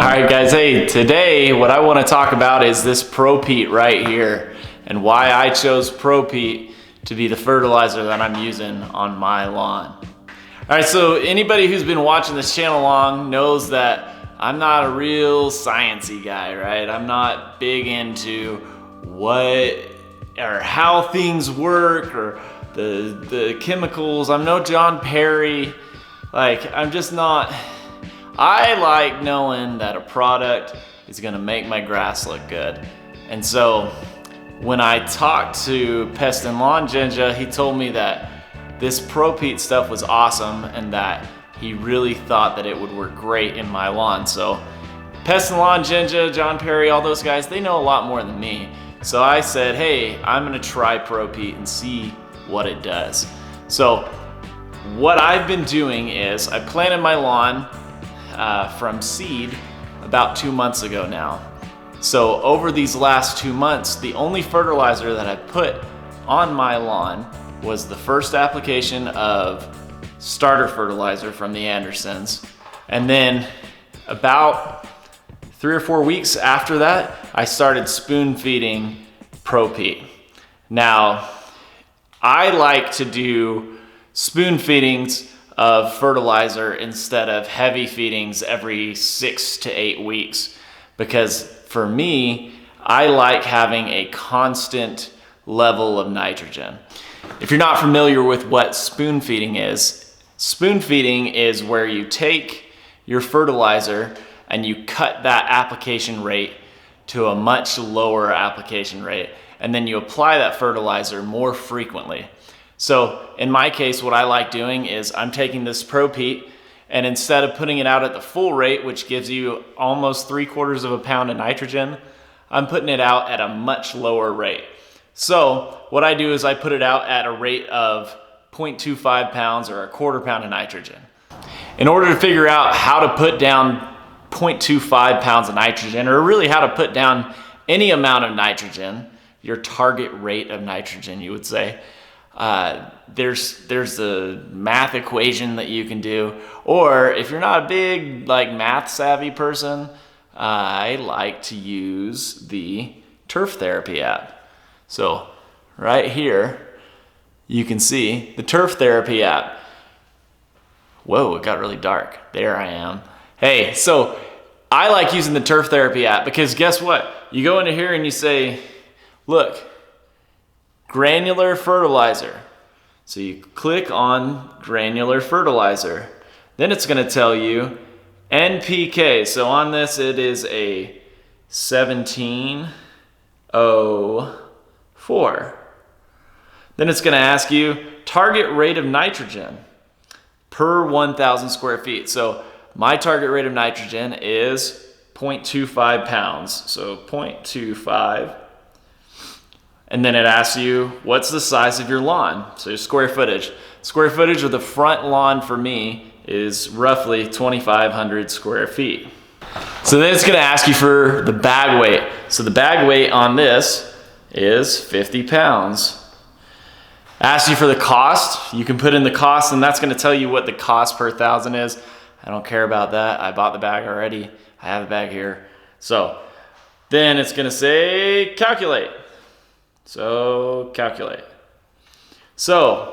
Alright guys, hey, today what I want to talk about is this ProPeat right here and why I chose ProPeat to be the fertilizer that I'm using on my lawn. Alright, so anybody who's been watching this channel long knows that I'm not a real sciencey guy, right? I'm not big into what or how things work or the chemicals. I'm no John Perry. Like, I'm just not. I like knowing that a product is gonna make my grass look good. And so when I talked to Pest and Lawn Ginja, he told me that this ProPeat stuff was awesome and that he really thought that it would work great in my lawn. So Pest and Lawn Ginja, John Perry, all those guys, they know a lot more than me. So I said, hey, I'm gonna try ProPeat and see what it does. So what I've been doing is I planted my lawn from seed about 2 months ago now. So over these last 2 months, the only fertilizer that I put on my lawn was the first application of starter fertilizer from the Andersons. And then about 3 or 4 weeks after that, I started spoon feeding ProPeat. Now, I like to do spoon feedings of fertilizer instead of heavy feedings every 6 to 8 weeks, because for me, I like having a constant level of nitrogen. If you're not familiar with what spoon feeding is where you take your fertilizer and you cut that application rate to a much lower application rate, and then you apply that fertilizer more frequently. So in my case, what I like doing is I'm taking this ProPeat, and instead of putting it out at the full rate, which gives you almost 3/4 of a pound of nitrogen, I'm putting it out at a much lower rate. So what I do is I put it out at a rate of 0.25 pounds or 1/4 pound of nitrogen. In order to figure out how to put down 0.25 pounds of nitrogen, or really how to put down any amount of nitrogen, your target rate of nitrogen, you would say, there's a math equation that you can do. Or if you're not a big math savvy person, I like to use the Turf Therapy app. So right here, you can see the Turf Therapy app. Whoa, it got really dark. There I am. Hey, so I like using the Turf Therapy app because guess what? You go into here and you say, look, granular fertilizer. So you click on granular fertilizer. Then it's gonna tell you NPK. So on this, it is a 1704. Then it's gonna ask you target rate of nitrogen per 1,000 square feet. So my target rate of nitrogen is 0.25 pounds. So 0.25. And then it asks you, what's the size of your lawn? So your square footage. Square footage of the front lawn for me is roughly 2,500 square feet. So then it's gonna ask you for the bag weight. So the bag weight on this is 50 pounds. Asks you for the cost. You can put in the cost and that's gonna tell you what the cost per 1,000 is. I don't care about that. I bought the bag already. I have the bag here. So then it's gonna say calculate. So calculate. So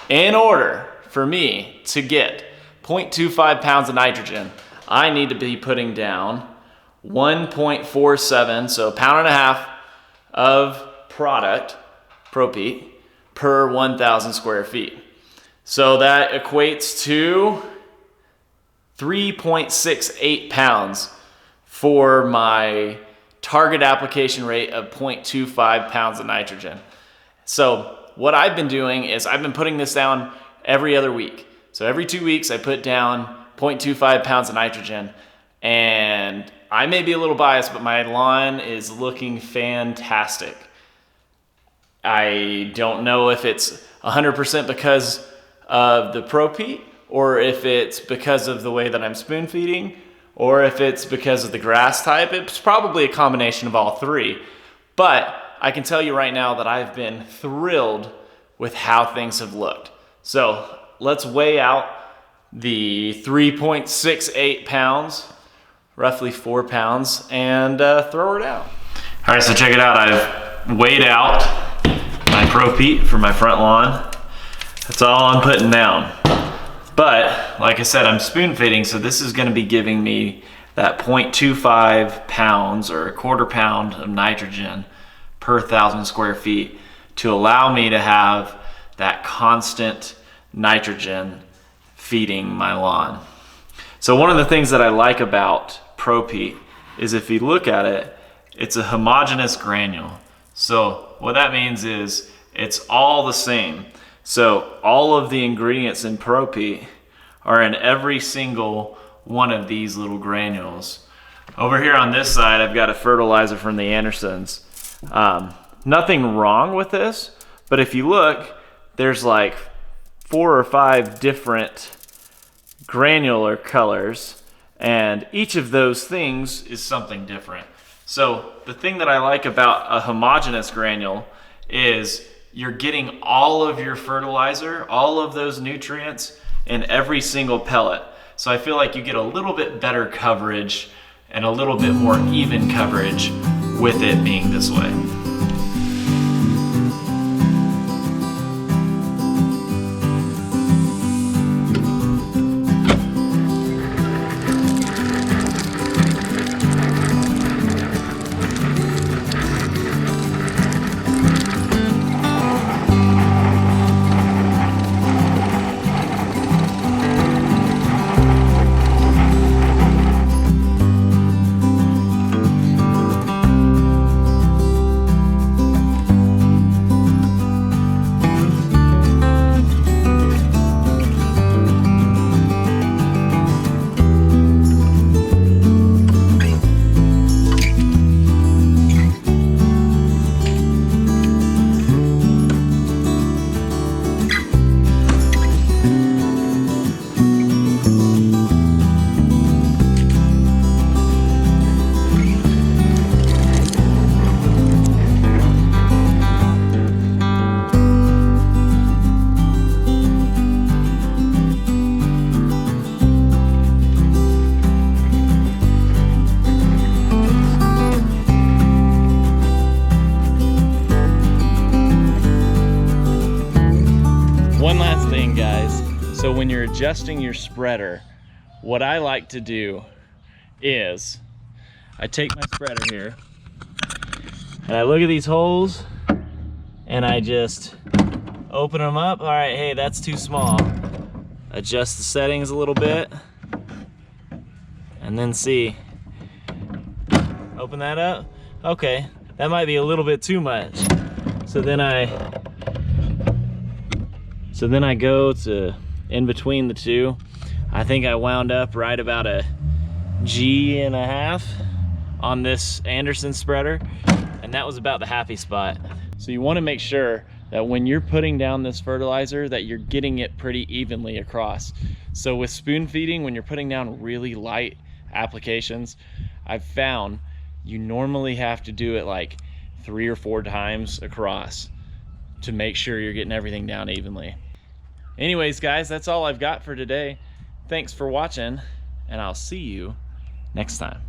in order for me to get 0.25 pounds of nitrogen, I need to be putting down 1.47, so a pound and a half of product, ProPeat, per 1,000 square feet. So that equates to 3.68 pounds for my target application rate of 0.25 pounds of nitrogen. So what I've been doing is I've been putting this down every other week. So every 2 weeks I put down 0.25 pounds of nitrogen, and I may be a little biased, but my lawn is looking fantastic. I don't know if it's 100% because of the ProPeat or if it's because of the way that I'm spoon feeding, or if it's because of the grass type. It's probably a combination of all three. But I can tell you right now that I've been thrilled with how things have looked. So let's weigh out the 3.68 pounds roughly 4 pounds, and throw her down. All right, so check it out. I've weighed out my ProPeat for my front lawn. That's all I'm putting down. But like I said, I'm spoon feeding, so this is gonna be giving me that 0.25 pounds or a quarter pound of nitrogen per 1,000 square feet to allow me to have that constant nitrogen feeding my lawn. So one of the things that I like about ProPeat is if you look at it, it's a homogeneous granule. So what that means is it's all the same. So all of the ingredients in ProPeat are in every single one of these little granules. Over here on this side, I've got a fertilizer from the Andersons. Nothing wrong with this, but if you look, there's like 4 or 5 different granular colors, and each of those things is something different. So the thing that I like about a homogeneous granule is you're getting all of your fertilizer, all of those nutrients in every single pellet. So I feel like you get a little bit better coverage and a little bit more even coverage with it being this way. Guys, so when you're adjusting your spreader, what I like to do is I take my spreader here and I look at these holes and I just open them up. All right, hey, that's too small. Adjust the settings a little bit and then see. Open that up. Okay, that might be a little bit too much. So then I go to in between the two. I think I wound up right about a G1/2 on this Anderson spreader, and that was about the happy spot. So you want to make sure that when you're putting down this fertilizer that you're getting it pretty evenly across. So with spoon feeding, when you're putting down really light applications, I've found you normally have to do it like 3 or 4 times across to make sure you're getting everything down evenly. Anyways, guys, that's all I've got for today. Thanks for watching, and I'll see you next time.